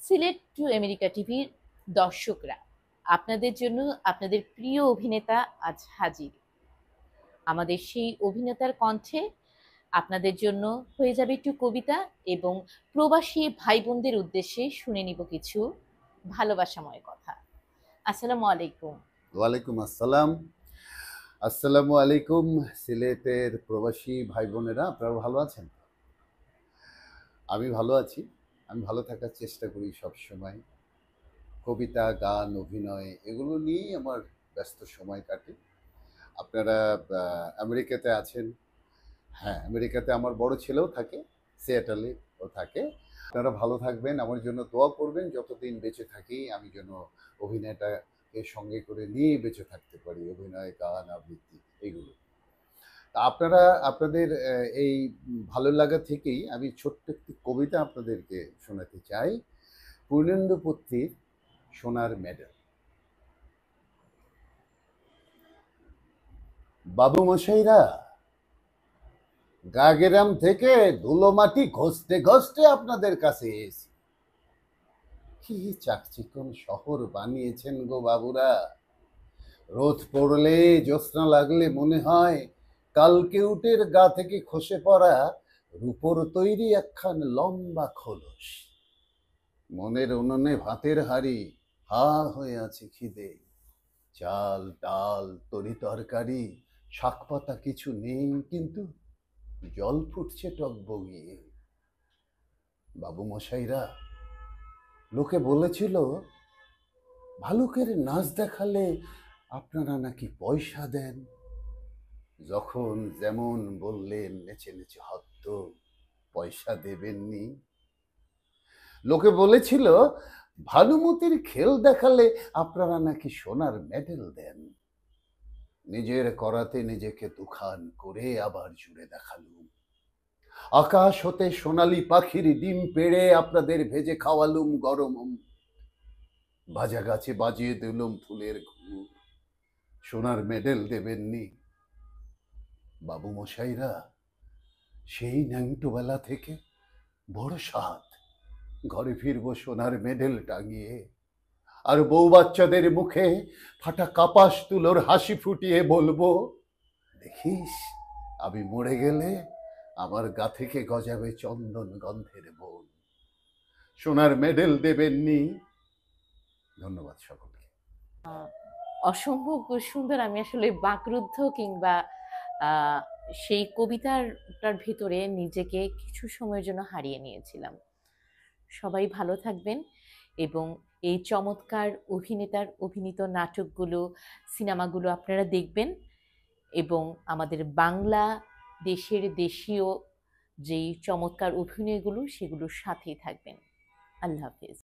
Sylhet to America টিভির দর্শকরা, আপনাদের জন্য আপনাদের প্রিয় অভিনেতা আজ হাজির। আমাদের সেই অভিনেতার কণ্ঠে আপনাদের জন্য হয়ে যাবে একটু কবিতা এবং প্রবাসী ভাই বোনদের উদ্দেশ্যে শুনে নিব কিছু ভালোবাসাময় কথা। আসসালামু আলাইকুম। ওয়ালাইকুম আসসালাম। আসসালামু আলাইকুম। সিলেটের প্রবাসী ভাই বোনেরা, আপনারা ভালো আছেন? আমি ভালো আছি। আমি ভালো থাকার চেষ্টা করি সব সময়। কবিতা, গান, অভিনয় এগুলো নিয়েই আমার ব্যস্ত সময় কাটে। আপনারা আমেরিকাতে আছেন। হ্যাঁ, আমেরিকাতে আমার বড় ছেলেও থাকে, সিয়াটলে ও থাকে। আপনারা ভালো থাকবেন, আমার জন্য দোয়া করবেন। যতদিন বেঁচে থাকি আমি যেন অভিনয়টাকে সঙ্গে করে নিয়ে বেঁচে থাকতে পারি, অভিনয়, গান, আবৃত্তি এগুলো। তা আপনারা আপনাদের এই ভালো লাগা থেকেই আমি ছোট্ট একটি কবিতা আপনাদেরকে শোনাতে চাই। পূর্ণেন্দু পত্রীর সোনার মেডেল। বাবু মশাইরা, গাগেরাম থেকে ধুলো মাটি ঘষতে ঘষতে আপনাদের কাছে এসেছি। কি চাকচিকন শহর বানিয়েছেন গো বাবুরা। রোদ পড়লে, জ্যোৎস্না লাগলে মনে হয় কালকে উটের গা থেকে খসে পড়া রূপোর তৈরি একখান লম্বা খোলস। মনের উনুনে ভাতের হাঁড়ি হা হয়ে আছে খিদে। চাল, ডাল, তরি তরকারি, শাক পাতা কিছু নেই, কিন্তু জল ফুটছে টকবগিয়ে। বাবু মশাইরা, লোকে বলেছিল ভালুকের নাচ দেখালে আপনারা নাকি পয়সা দেন। যখন যেমন বললেন নেচে নেচে হত্ত, পয়সা দেবেননি। লোকে বলেছিল ভানুমতির খেল দেখালে আপনারা নাকি সোনার মেডেল দেন। নিজের করাতে নিজেকে দুখান করে আবার জুড়ে দেখালুম। আকাশ হতে সোনালি পাখির ডিম পেড়ে আপনাদের ভেজে খাওয়ালুম গরম। ভাজা গাছে বাজিয়ে দিলুম ফুলের ঘুম। সোনার মেডেল দেবেননি। বাবু মশাইরা, সেই ন্যাংটোবেলা থেকে বড় স্বাদ ঘরে ফিরবো সোনার মেডেল টাঙিয়ে, আর বউ বাচ্চাদের মুখে ফাটা কাপাস তুলোর হাসি ফুটিয়ে বলবো, দেখিস আমি মরে গেলে আমার গা থেকে গজাবে চন্দন গন্ধের বন। সোনার মেডেল দেবেননি। ধন্যবাদ সকলকে। অসম্ভব সুন্দর। আমি আসলে বাকরুদ্ধ, কিংবা আহ, সেই কবিতাটার ভিতরে নিজেকে কিছু সময়ের জন্য হারিয়ে নিয়েছিলাম। সবাই ভালো থাকবেন এবং এই চমৎকার অভিনেতার অভিনীত নাটকগুলো, সিনেমাগুলো আপনারা দেখবেন এবং আমাদের বাংলা দেশের দেশীয় যেই চমৎকার অভিনয়গুলো সেগুলোর সাথেই থাকবেন। আল্লাহ হাফেজ।